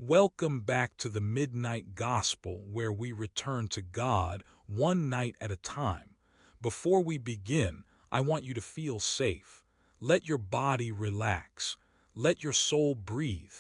Welcome back to the Midnight Gospel, where we return to God one night at a time. Before we begin, I want you to feel safe. Let your body relax. Let your soul breathe.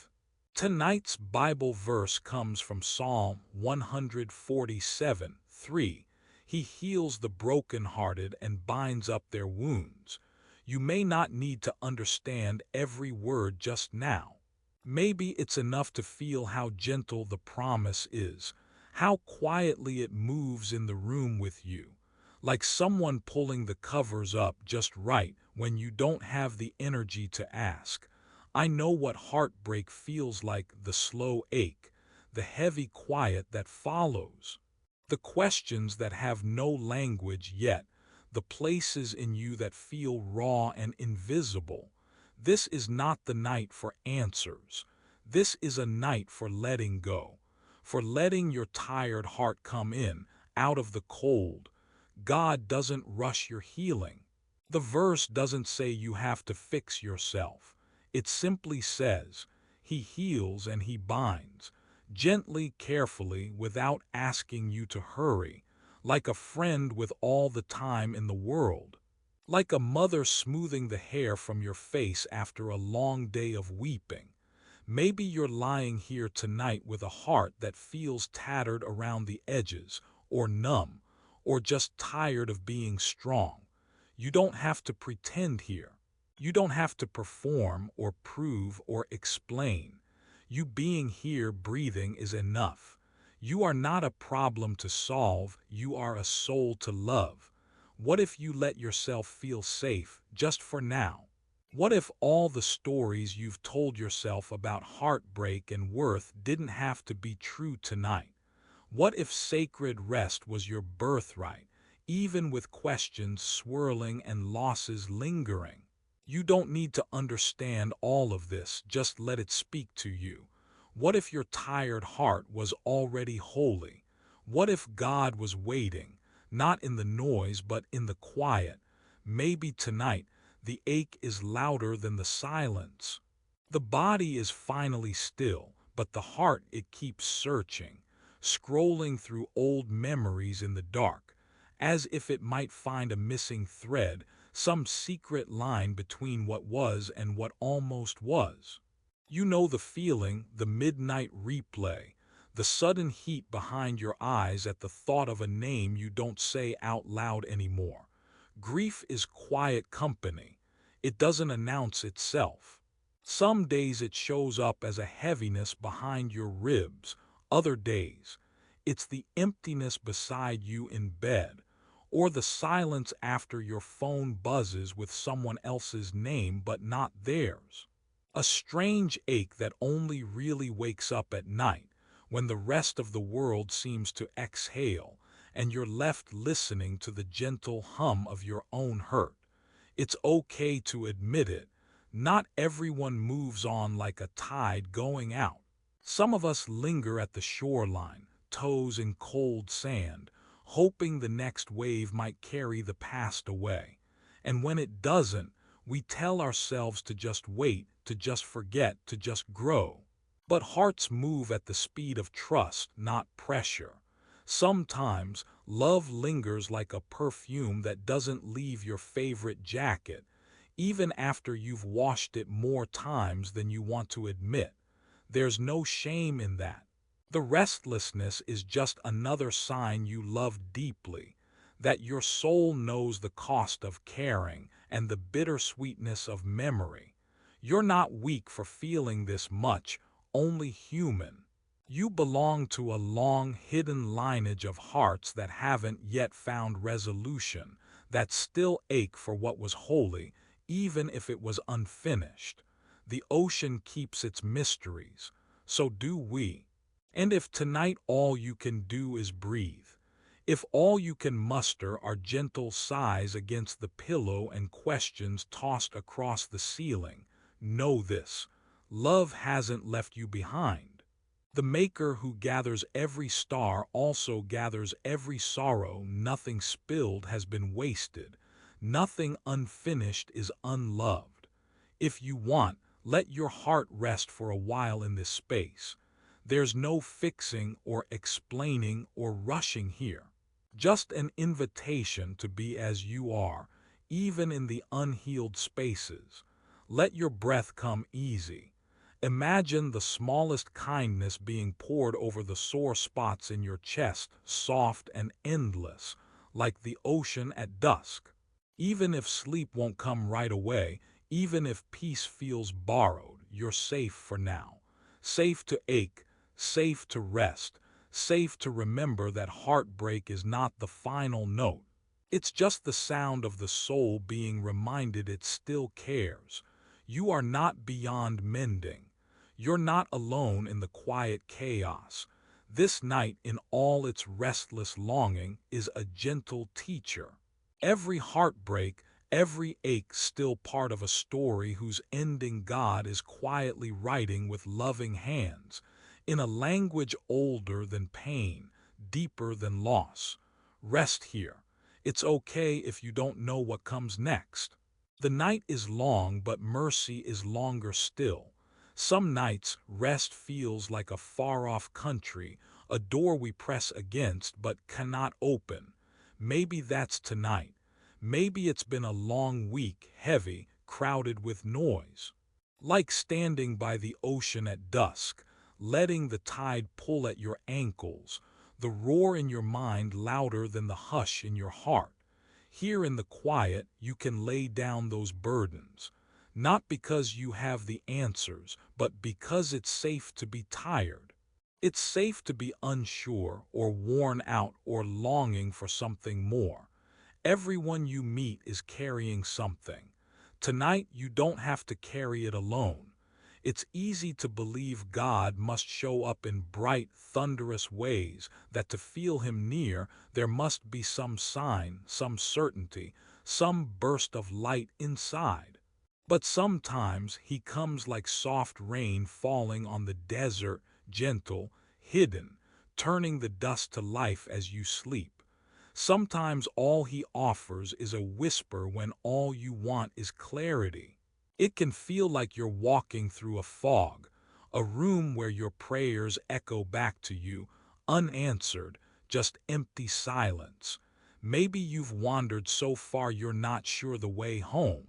Tonight's Bible verse comes from Psalm 147:3. He heals the brokenhearted and binds up their wounds. You may not need to understand every word just now. Maybe it's enough to feel how gentle the promise is, how quietly it moves in the room with you, like someone pulling the covers up just right when you don't have the energy to ask. I know what heartbreak feels like: the slow ache, the heavy quiet that follows, the questions that have no language yet, the places in you that feel raw and invisible. This is not the night for answers. This is a night for letting go, for letting your tired heart come in, out of the cold. God doesn't rush your healing. The verse doesn't say you have to fix yourself. It simply says, He heals and He binds, gently, carefully, without asking you to hurry, like a friend with all the time in the world. Like a mother smoothing the hair from your face after a long day of weeping. Maybe you're lying here tonight with a heart that feels tattered around the edges, or numb, or just tired of being strong. You don't have to pretend here. You don't have to perform or prove or explain. You being here breathing is enough. You are not a problem to solve, you are a soul to love. What if you let yourself feel safe just for now? What if all the stories you've told yourself about heartbreak and worth didn't have to be true tonight? What if sacred rest was your birthright, even with questions swirling and losses lingering? You don't need to understand all of this, just let it speak to you. What if your tired heart was already holy? What if God was waiting, not in the noise but in the quiet? Maybe tonight the ache is louder than the silence. The body is finally still, but the heart, it keeps searching, scrolling through old memories in the dark, as if it might find a missing thread, some secret line between what was and what almost was. You know the feeling, the midnight replay, the sudden heat behind your eyes at the thought of a name you don't say out loud anymore. Grief is quiet company. It doesn't announce itself. Some days it shows up as a heaviness behind your ribs. Other days, it's the emptiness beside you in bed, or the silence after your phone buzzes with someone else's name but not theirs. A strange ache that only really wakes up at night, when the rest of the world seems to exhale, and you're left listening to the gentle hum of your own hurt. It's okay to admit it. Not everyone moves on like a tide going out. Some of us linger at the shoreline, toes in cold sand, hoping the next wave might carry the past away. And when it doesn't, we tell ourselves to just wait, to just forget, to just grow. But hearts move at the speed of trust, not pressure. Sometimes love lingers like a perfume that doesn't leave your favorite jacket, even after you've washed it more times than you want to admit. There's no shame in that. The restlessness is just another sign you love deeply, that your soul knows the cost of caring and the bittersweetness of memory. You're not weak for feeling this much, only human. You belong to a long, hidden lineage of hearts that haven't yet found resolution, that still ache for what was holy, even if it was unfinished. The ocean keeps its mysteries, so do we. And if tonight all you can do is breathe, if all you can muster are gentle sighs against the pillow and questions tossed across the ceiling, know this: love hasn't left you behind. The Maker who gathers every star also gathers every sorrow. Nothing spilled has been wasted. Nothing unfinished is unloved. If you want, let your heart rest for a while in this space. There's no fixing or explaining or rushing here. Just an invitation to be as you are, even in the unhealed spaces. Let your breath come easy. Imagine the smallest kindness being poured over the sore spots in your chest, soft and endless, like the ocean at dusk. Even if sleep won't come right away, even if peace feels borrowed, you're safe for now. Safe to ache, safe to rest, safe to remember that heartbreak is not the final note. It's just the sound of the soul being reminded it still cares. You are not beyond mending. You're not alone in the quiet chaos. This night, in all its restless longing, is a gentle teacher. Every heartbreak, every ache still part of a story whose ending God is quietly writing with loving hands, in a language older than pain, deeper than loss. Rest here. It's okay if you don't know what comes next. The night is long, but mercy is longer still. Some nights, rest feels like a far-off country, a door we press against but cannot open. Maybe that's tonight. Maybe it's been a long week, heavy, crowded with noise. Like standing by the ocean at dusk, letting the tide pull at your ankles, the roar in your mind louder than the hush in your heart. Here in the quiet, you can lay down those burdens. Not because you have the answers, but because it's safe to be tired. It's safe to be unsure or worn out or longing for something more. Everyone you meet is carrying something. Tonight, you don't have to carry it alone. It's easy to believe God must show up in bright, thunderous ways, that to feel him near, there must be some sign, some certainty, some burst of light inside. But sometimes he comes like soft rain falling on the desert, gentle, hidden, turning the dust to life as you sleep. Sometimes all he offers is a whisper when all you want is clarity. It can feel like you're walking through a fog, a room where your prayers echo back to you, unanswered, just empty silence. Maybe you've wandered so far you're not sure the way home.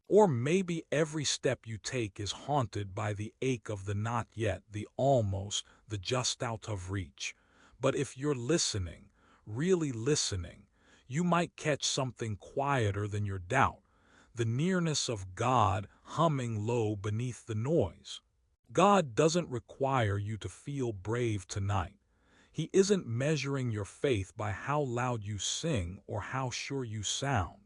Or maybe every step you take is haunted by the ache of the not yet, the almost, the just out of reach. But if you're listening, really listening, you might catch something quieter than your doubt, the nearness of God humming low beneath the noise. God doesn't require you to feel brave tonight. He isn't measuring your faith by how loud you sing or how sure you sound.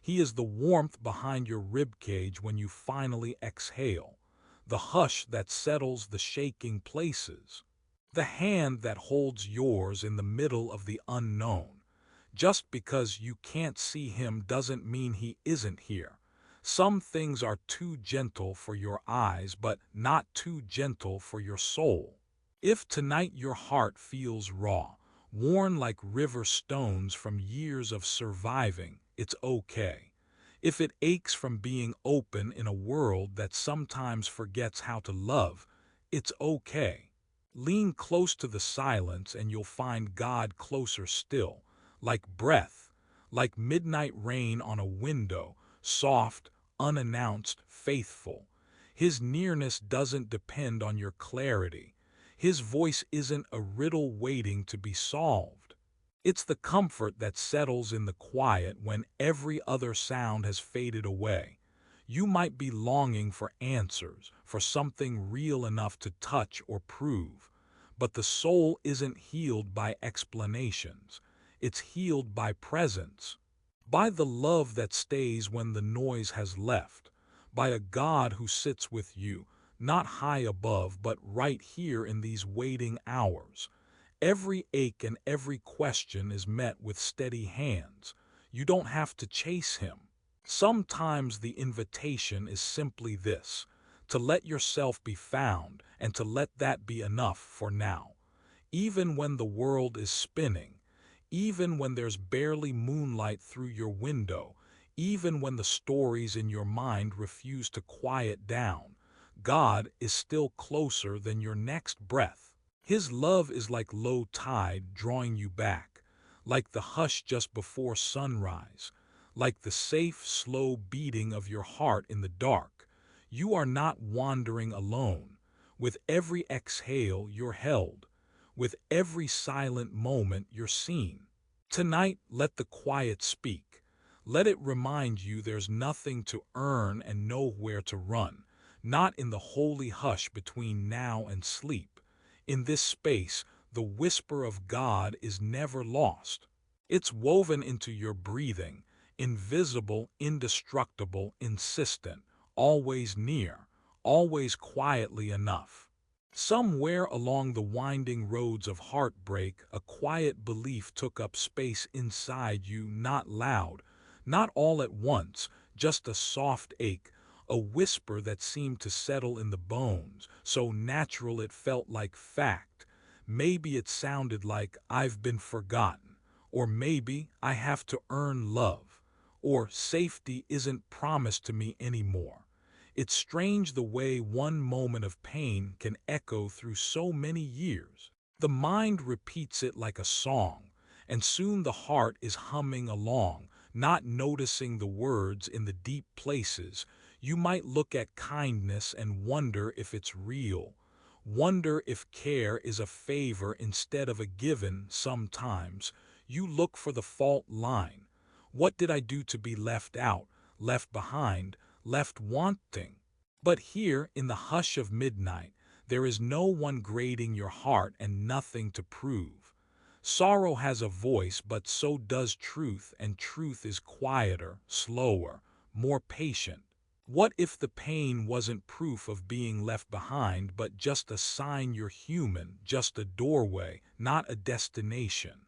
He is the warmth behind your ribcage when you finally exhale, the hush that settles the shaking places, the hand that holds yours in the middle of the unknown. Just because you can't see him doesn't mean he isn't here. Some things are too gentle for your eyes, but not too gentle for your soul. If tonight your heart feels raw, worn like river stones from years of surviving, it's okay. If it aches from being open in a world that sometimes forgets how to love, it's okay. Lean close to the silence and you'll find God closer still, like breath, like midnight rain on a window, soft, unannounced, faithful. His nearness doesn't depend on your clarity. His voice isn't a riddle waiting to be solved. It's the comfort that settles in the quiet when every other sound has faded away. You might be longing for answers, for something real enough to touch or prove. But the soul isn't healed by explanations. It's healed by presence, by the love that stays when the noise has left, by a God who sits with you, not high above, but right here in these waiting hours. Every ache and every question is met with steady hands. You don't have to chase him. Sometimes the invitation is simply this: to let yourself be found, and to let that be enough for now. Even when the world is spinning, even when there's barely moonlight through your window, even when the stories in your mind refuse to quiet down, God is still closer than your next breath. His love is like low tide drawing you back, like the hush just before sunrise, like the safe, slow beating of your heart in the dark. You are not wandering alone. With every exhale, you're held. With every silent moment, you're seen. Tonight, let the quiet speak. Let it remind you there's nothing to earn and nowhere to run, not in the holy hush between now and sleep. In this space, the whisper of God is never lost. It's woven into your breathing, invisible, indestructible, insistent, always near, always quietly enough. Somewhere along the winding roads of heartbreak, a quiet belief took up space inside you, not loud, not all at once, just a soft ache, a whisper that seemed to settle in the bones, so natural it felt like fact. Maybe it sounded like, "I've been forgotten," or maybe, "I have to earn love," or "safety isn't promised to me anymore." It's strange the way one moment of pain can echo through so many years. The mind repeats it like a song, and soon the heart is humming along, not noticing the words in the deep places. You might look at kindness and wonder if it's real, wonder if care is a favor instead of a given. Sometimes you look for the fault line. What did I do to be left out, left behind, left wanting? But here, in the hush of midnight, there is no one grading your heart and nothing to prove. Sorrow has a voice, but so does truth, and truth is quieter, slower, more patient. What if the pain wasn't proof of being left behind, but just a sign you're human, just a doorway, not a destination?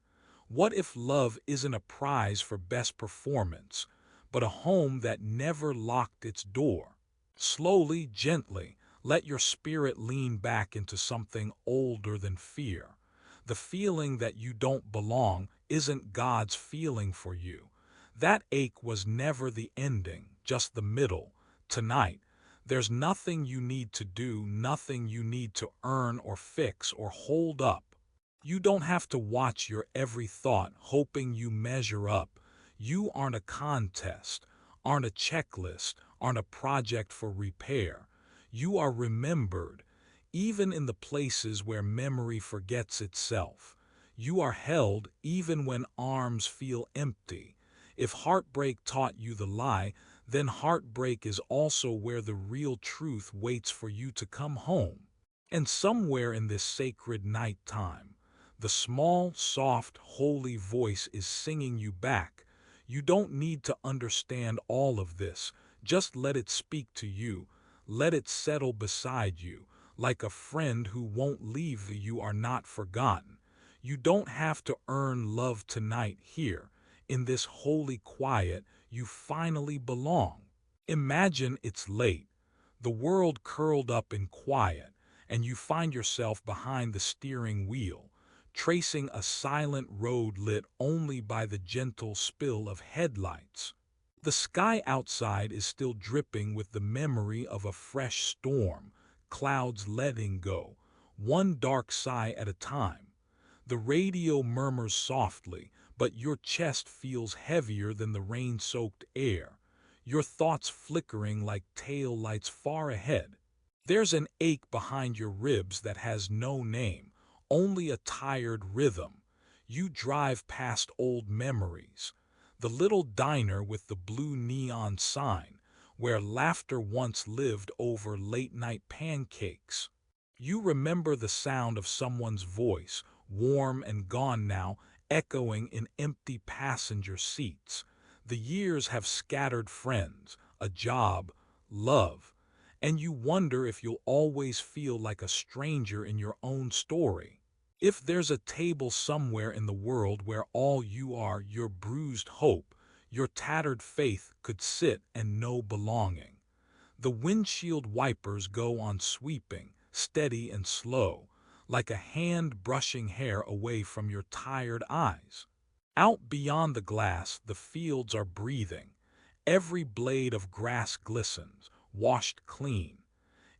What if love isn't a prize for best performance, but a home that never locked its door? Slowly, gently, let your spirit lean back into something older than fear. The feeling that you don't belong isn't God's feeling for you. That ache was never the ending, just the middle. Tonight, there's nothing you need to do, nothing you need to earn or fix or hold up. You don't have to watch your every thought hoping you measure up. You aren't a contest, aren't a checklist, aren't a project for repair. You are remembered, even in the places where memory forgets itself. You are held even when arms feel empty. If heartbreak taught you the lie, then heartbreak is also where the real truth waits for you to come home. And somewhere in this sacred night time, the small, soft, holy voice is singing you back. You don't need to understand all of this. Just let it speak to you. Let it settle beside you, like a friend who won't leave you. You are not forgotten. You don't have to earn love tonight here. In this holy quiet, you finally belong. Imagine it's late, the world curled up in quiet, and you find yourself behind the steering wheel, tracing a silent road lit only by the gentle spill of headlights. The sky outside is still dripping with the memory of a fresh storm, clouds letting go, one dark sigh at a time. The radio murmurs softly, but your chest feels heavier than the rain-soaked air, your thoughts flickering like tail lights far ahead. There's an ache behind your ribs that has no name, only a tired rhythm. You drive past old memories. The little diner with the blue neon sign, where laughter once lived over late-night pancakes. You remember the sound of someone's voice, warm and gone now, echoing in empty passenger seats. The years have scattered friends, a job, love, and you wonder if you'll always feel like a stranger in your own story. If there's a table somewhere in the world where all you are, your bruised hope, your tattered faith could sit and know belonging. The windshield wipers go on sweeping, steady and slow, like a hand brushing hair away from your tired eyes. Out beyond the glass, the fields are breathing. Every blade of grass glistens, washed clean.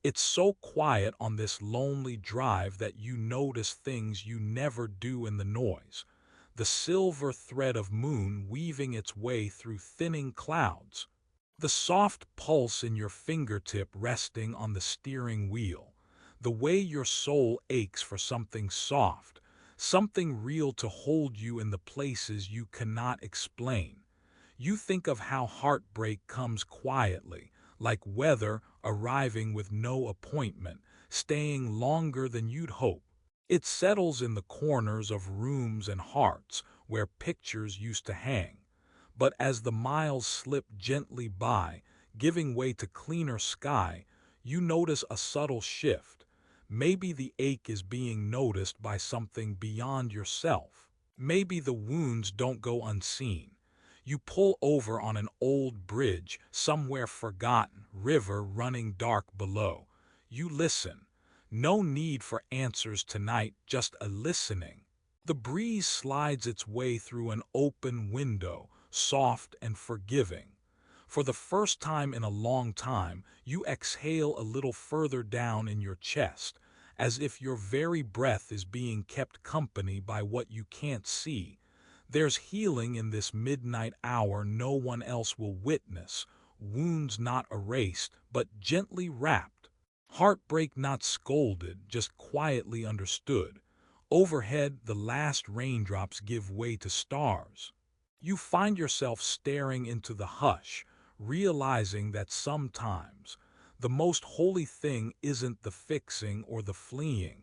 It's so quiet on this lonely drive that you notice things you never do in the noise. The silver thread of moon weaving its way through thinning clouds. The soft pulse in your fingertip resting on the steering wheel. The way your soul aches for something soft, something real to hold you in the places you cannot explain. You think of how heartbreak comes quietly, like weather arriving with no appointment, staying longer than you'd hope. It settles in the corners of rooms and hearts where pictures used to hang. But as the miles slip gently by, giving way to cleaner sky, you notice a subtle shift. Maybe the ache is being noticed by something beyond yourself. Maybe the wounds don't go unseen. You pull over on an old bridge, somewhere forgotten, river running dark below. You listen. No need for answers tonight, just a listening. The breeze slides its way through an open window, soft and forgiving. For the first time in a long time, you exhale a little further down in your chest, as if your very breath is being kept company by what you can't see. There's healing in this midnight hour no one else will witness, wounds not erased, but gently wrapped. Heartbreak not scolded, just quietly understood. Overhead, the last raindrops give way to stars. You find yourself staring into the hush, realizing that sometimes the most holy thing isn't the fixing or the fleeing,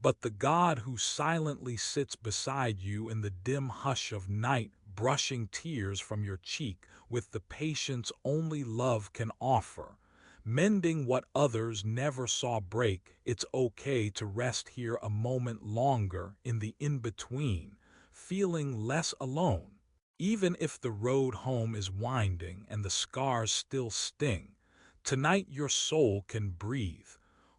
but the God who silently sits beside you in the dim hush of night, brushing tears from your cheek with the patience only love can offer. Mending what others never saw break, it's okay to rest here a moment longer in the in-between, feeling less alone. Even if the road home is winding and the scars still sting, tonight your soul can breathe,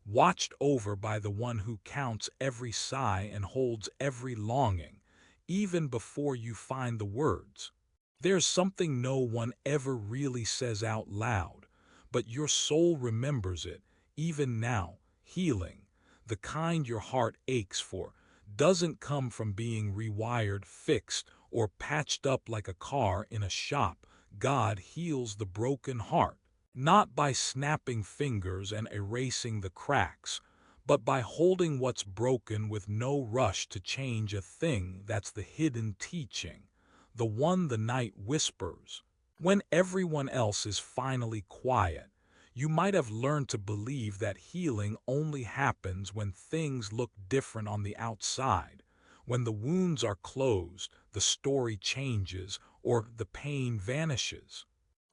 watched over by the one who counts every sigh and holds every longing, even before you find the words. There's something no one ever really says out loud, but your soul remembers it, even now, healing. The kind your heart aches for doesn't come from being rewired, fixed, or patched up like a car in a shop. God heals the broken heart, not by snapping fingers and erasing the cracks, but by holding what's broken with no rush to change a thing. That's the hidden teaching, the one the night whispers. When everyone else is finally quiet, you might have learned to believe that healing only happens when things look different on the outside. When the wounds are closed, the story changes, or the pain vanishes.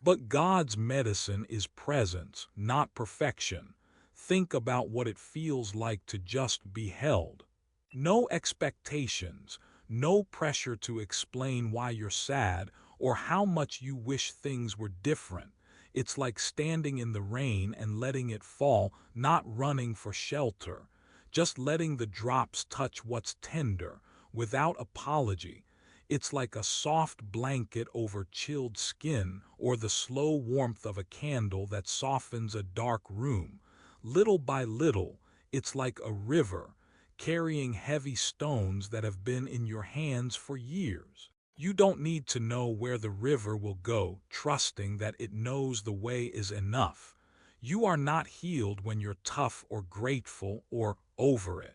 But God's medicine is presence, not perfection. Think about what it feels like to just be held. No expectations, no pressure to explain why you're sad or how much you wish things were different. It's like standing in the rain and letting it fall, not running for shelter, just letting the drops touch what's tender, without apology. It's like a soft blanket over chilled skin or the slow warmth of a candle that softens a dark room. Little by little, it's like a river, carrying heavy stones that have been in your hands for years. You don't need to know where the river will go, trusting that it knows the way is enough. You are not healed when you're tough or grateful or over it.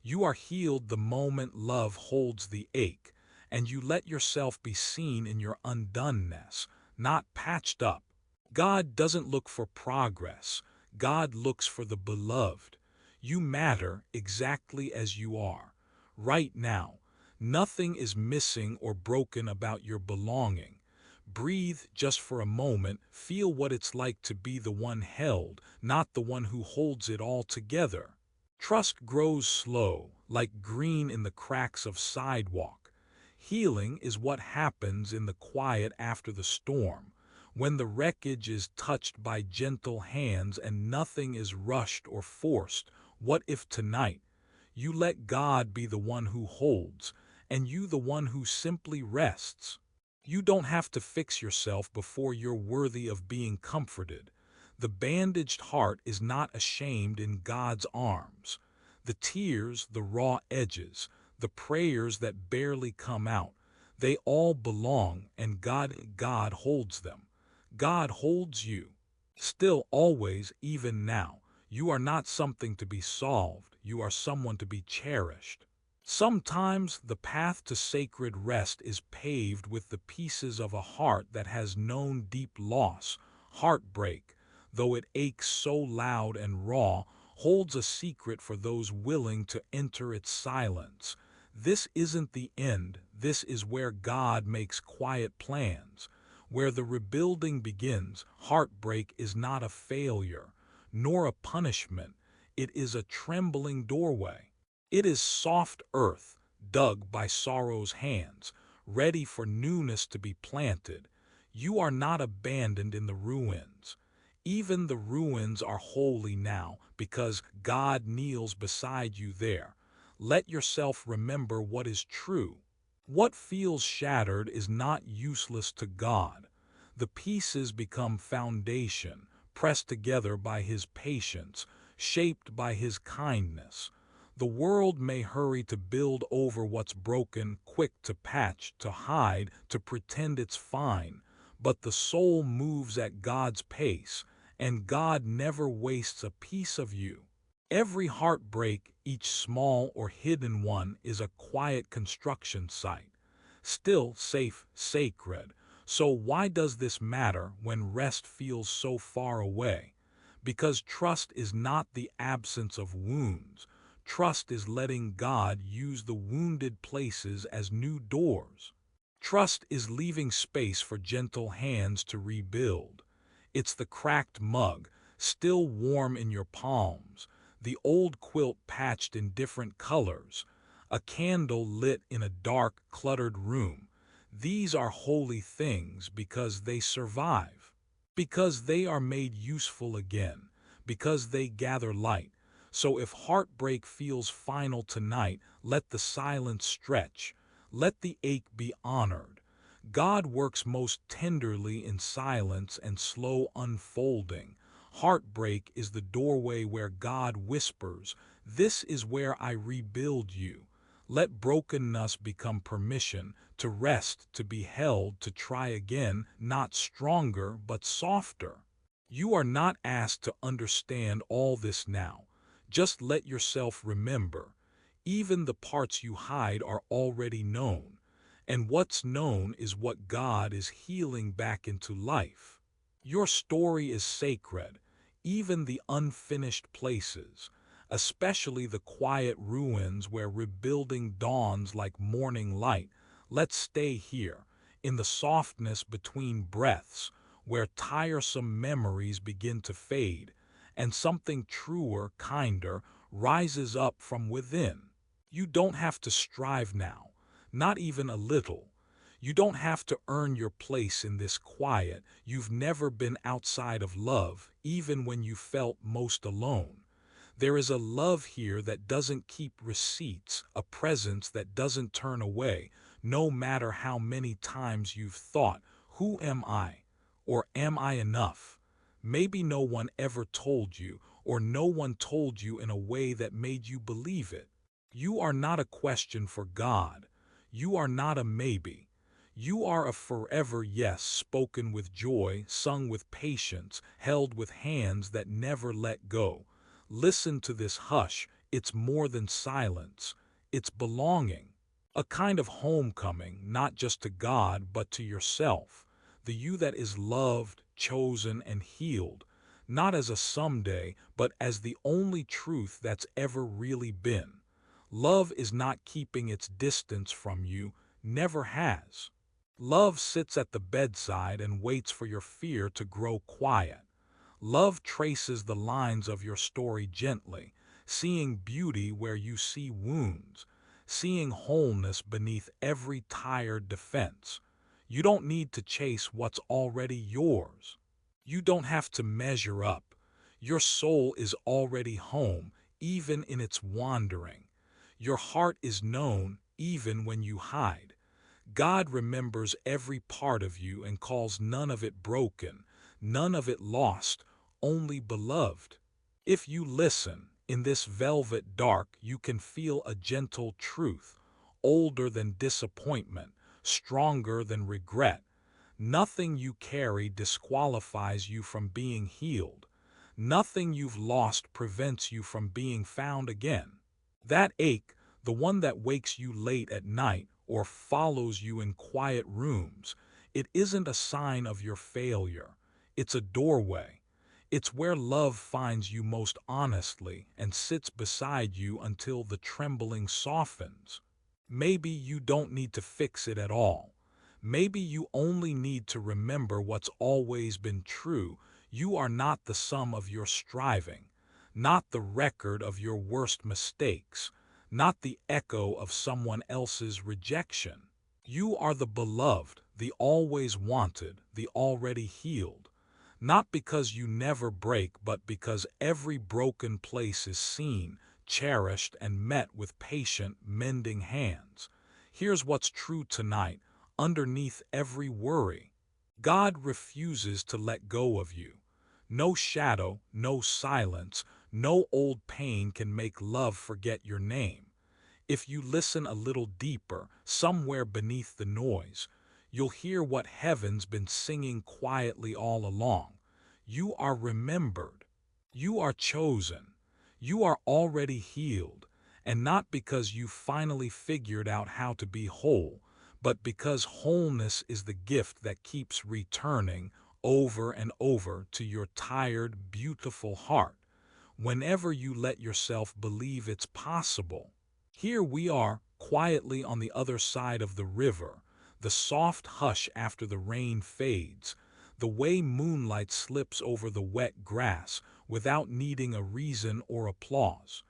You are healed the moment love holds the ache, and you let yourself be seen in your undoneness, not patched up. God doesn't look for progress. God looks for the beloved. You matter exactly as you are. Right now, nothing is missing or broken about your belonging. Breathe just for a moment, feel what it's like to be the one held, not the one who holds it all together. Trust grows slow, like green in the cracks of sidewalk. Healing is what happens in the quiet after the storm, when the wreckage is touched by gentle hands and nothing is rushed or forced. What if tonight you let God be the one who holds, and you the one who simply rests? You don't have to fix yourself before you're worthy of being comforted. The bandaged heart is not ashamed in God's arms. The tears, the raw edges, the prayers that barely come out, they all belong, and God holds them. God holds you. Still, always, even now, you are not something to be solved, you are someone to be cherished. Sometimes the path to sacred rest is paved with the pieces of a heart that has known deep loss. Heartbreak, though it aches so loud and raw, holds a secret for those willing to enter its silence. This isn't the end, this is where God makes quiet plans. Where the rebuilding begins. Heartbreak is not a failure, nor a punishment. It is a trembling doorway. It is soft earth, dug by sorrow's hands, ready for newness to be planted. You are not abandoned in the ruins. Even the ruins are holy now, because God kneels beside you there. Let yourself remember what is true. What feels shattered is not useless to God. The pieces become foundation, pressed together by His patience, shaped by His kindness. The world may hurry to build over what's broken, quick to patch, to hide, to pretend it's fine. But the soul moves at God's pace, and God never wastes a piece of you. Every heartbreak, each small or hidden one, is a quiet construction site. Still safe, sacred. So why does this matter when rest feels so far away? Because trust is not the absence of wounds. Trust is letting God use the wounded places as new doors. Trust is leaving space for gentle hands to rebuild. It's the cracked mug, still warm in your palms, the old quilt patched in different colors, a candle lit in a dark, cluttered room. These are holy things because they survive, because they are made useful again, because they gather light. So if heartbreak feels final tonight, let the silence stretch, let the ache be honored. God works most tenderly in silence and slow unfolding. Heartbreak is the doorway where God whispers, "This is where I rebuild you." Let brokenness become permission to rest, to be held, to try again, not stronger but softer. You are not asked to understand all this now. Just let yourself remember. Even the parts you hide are already known. And what's known is what God is healing back into life. Your story is sacred, even the unfinished places, especially the quiet ruins where rebuilding dawns like morning light. Let's stay here, in the softness between breaths, where tiresome memories begin to fade, and something truer, kinder, rises up from within. You don't have to strive now, not even a little. You don't have to earn your place in this quiet. You've never been outside of love, even when you felt most alone. There is a love here that doesn't keep receipts, a presence that doesn't turn away, no matter how many times you've thought, "Who am I?" or "Am I enough?" Maybe no one ever told you, or no one told you in a way that made you believe it. You are not a question for God. You are not a maybe. You are a forever yes, spoken with joy, sung with patience, held with hands that never let go. Listen to this hush. It's more than silence. It's belonging. A kind of homecoming, not just to God, but to yourself. The you that is loved, chosen, and healed, not as a someday, but as the only truth that's ever really been. Love is not keeping its distance from you, never has. Love sits at the bedside and waits for your fear to grow quiet. Love traces the lines of your story gently, seeing beauty where you see wounds, seeing wholeness beneath every tired defense. You don't need to chase what's already yours. You don't have to measure up. Your soul is already home, even in its wandering. Your heart is known, even when you hide. God remembers every part of you and calls none of it broken, none of it lost, only beloved. If you listen, in this velvet dark you can feel a gentle truth, older than disappointment, stronger than regret. Nothing you carry disqualifies you from being healed. Nothing you've lost prevents you from being found again. That ache, the one that wakes you late at night or follows you in quiet rooms, it isn't a sign of your failure. It's a doorway. It's where love finds you most honestly and sits beside you until the trembling softens. Maybe you don't need to fix it at all. Maybe you only need to remember what's always been true. You are not the sum of your striving, not the record of your worst mistakes, not the echo of someone else's rejection. You are the beloved, the always wanted, the already healed. Not because you never break, but because every broken place is seen, cherished, and met with patient, mending hands. Here's what's true tonight, underneath every worry. God refuses to let go of you. No shadow, no silence, no old pain can make love forget your name. If you listen a little deeper, somewhere beneath the noise, you'll hear what heaven's been singing quietly all along. You are remembered. You are chosen. You are already healed, and not because you finally figured out how to be whole, but because wholeness is the gift that keeps returning over and over to your tired, beautiful heart, whenever you let yourself believe it's possible. Here we are, quietly on the other side of the river, the soft hush after the rain fades, the way moonlight slips over the wet grass without needing a reason or applause.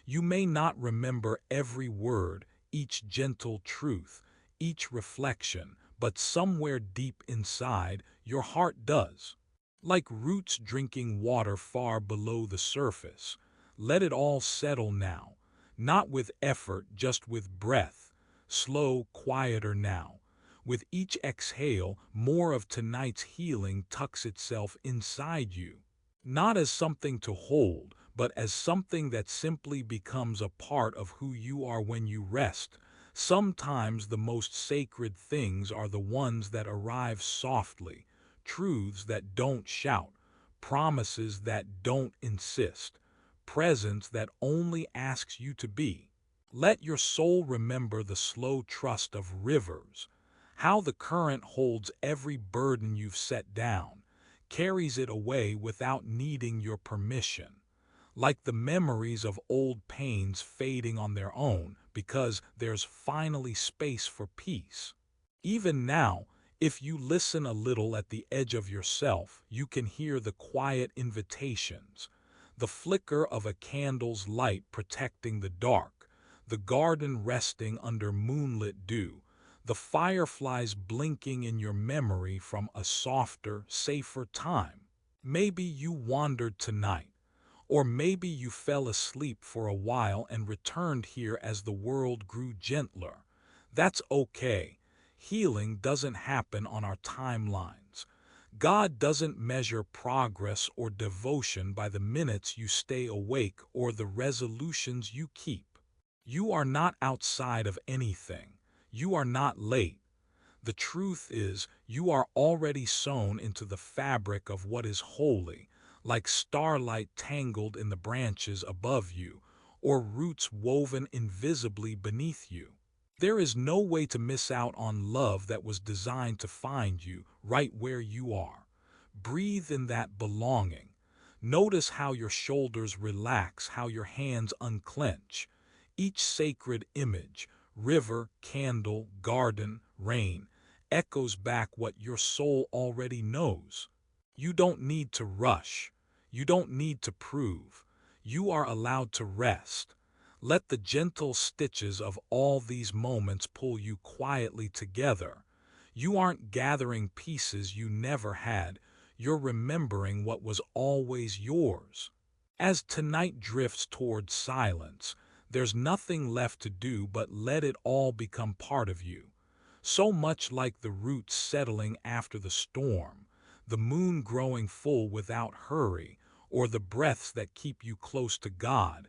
You may not remember every word, each gentle truth, each reflection, but somewhere deep inside, your heart does. Like roots drinking water far below the surface. Let it all settle now, not with effort, just with breath. Slow, quieter now. With each exhale, more of tonight's healing tucks itself inside you. Not as something to hold, but as something that simply becomes a part of who you are when you rest. Sometimes the most sacred things are the ones that arrive softly, truths that don't shout, promises that don't insist, presence that only asks you to be. Let your soul remember the slow trust of rivers, how the current holds every burden you've set down, carries it away without needing your permission. Like the memories of old pains fading on their own because there's finally space for peace. Even now, if you listen a little at the edge of yourself, you can hear the quiet invitations, the flicker of a candle's light protecting the dark, the garden resting under moonlit dew, the fireflies blinking in your memory from a softer, safer time. Maybe you wandered tonight, or maybe you fell asleep for a while and returned here as the world grew gentler. That's okay. Healing doesn't happen on our timelines. God doesn't measure progress or devotion by the minutes you stay awake or the resolutions you keep. You are not outside of anything. You are not late. The truth is, you are already sewn into the fabric of what is holy, like starlight tangled in the branches above you, or roots woven invisibly beneath you. There is no way to miss out on love that was designed to find you right where you are. Breathe in that belonging. Notice how your shoulders relax, how your hands unclench. Each sacred image, river, candle, garden, rain, echoes back what your soul already knows. You don't need to rush. You don't need to prove. You are allowed to rest. Let the gentle stitches of all these moments pull you quietly together. You aren't gathering pieces you never had. You're remembering what was always yours. As tonight drifts toward silence, there's nothing left to do but let it all become part of you. So much like the roots settling after the storm, the moon growing full without hurry, or the breaths that keep you close to God,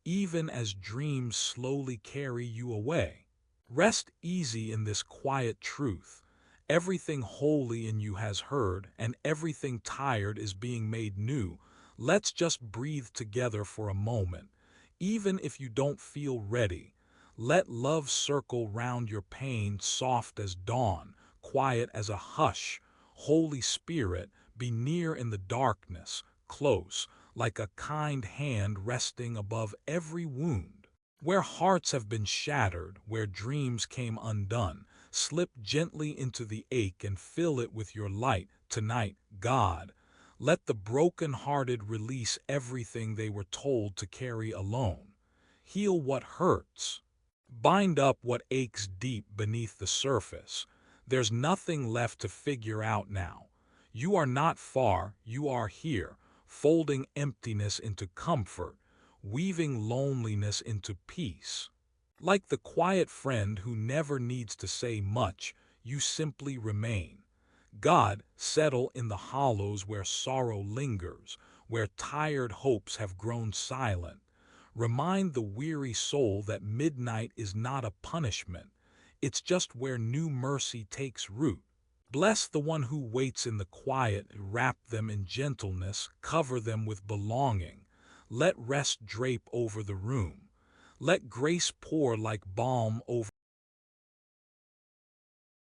even as dreams slowly carry you away. Rest easy in this quiet truth. Everything holy in you has heard, and everything tired is being made new. Let's just breathe together for a moment. Even if you don't feel ready, let love circle round your pain, soft as dawn, quiet as a hush. Holy Spirit, be near in the darkness, close, like a kind hand resting above every wound. Where hearts have been shattered, where dreams came undone, slip gently into the ache and fill it with your light. Tonight, God, let the broken-hearted release everything they were told to carry alone. Heal what hurts. Bind up what aches deep beneath the surface. There's nothing left to figure out now. You are not far, you are here, folding emptiness into comfort, weaving loneliness into peace. Like the quiet friend who never needs to say much, you simply remain. God, settle in the hollows where sorrow lingers, where tired hopes have grown silent. Remind the weary soul that midnight is not a punishment. It's just where new mercy takes root. Bless the one who waits in the quiet, wrap them in gentleness, cover them with belonging. Let rest drape over the room. Let grace pour like balm over